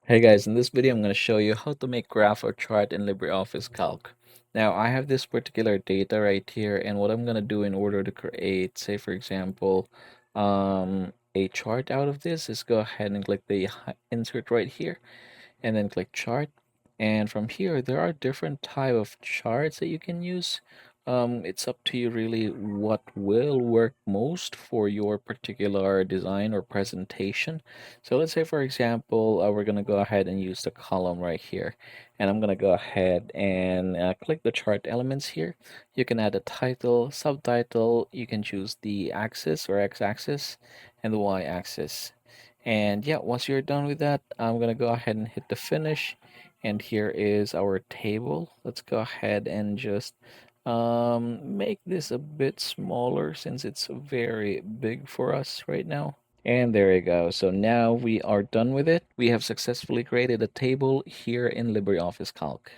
Hey guys, in this video I'm going to show you how to make graph or chart in LibreOffice Calc. Now I have this particular data right here, and what I'm going to do in order to create, say for example, a chart out of this is go ahead and click the insert right here and then click chart. And from here there are different type of charts that you can use. It's up to you really what will work most for your particular design or presentation. So let's say for example, we're gonna go ahead and use the column right here, and I'm gonna go ahead and click the chart elements here. You can add a title, subtitle, you can choose the axis or x-axis and the y-axis. And yeah, once you're done with that, I'm gonna go ahead and hit the finish. And here is our table. Let's go ahead and just make this a bit smaller since it's very big for us right now. And there you go. So now we are done with it. We have successfully created a table here in LibreOffice Calc.